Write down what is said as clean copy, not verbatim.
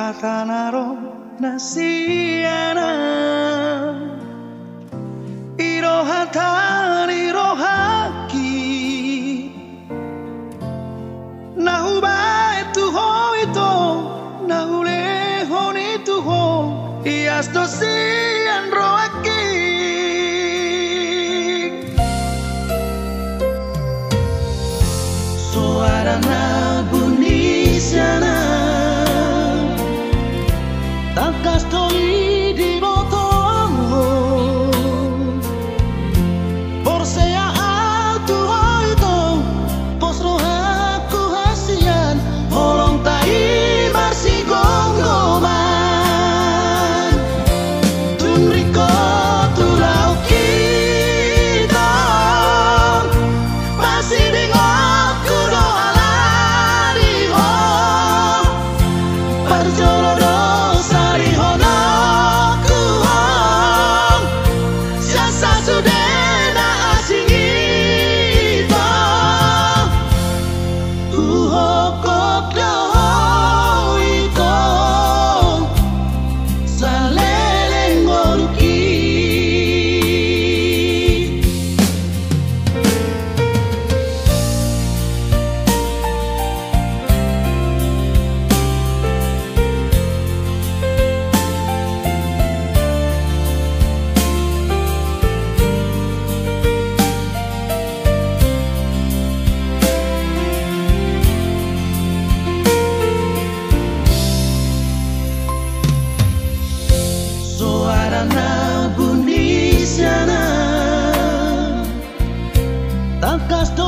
Atanaro nasiana Irohatan irohaki Nahubai tu hoito Nahule honi tu ho Iasto sian roaki Suara na bunisiana Acá estoy devoto por sea a tu oído, postro aku hasian, holong tai masih gonggoman, tunriko tulau kita, masih bingung kudo alari ho, perjalanan Acá estoy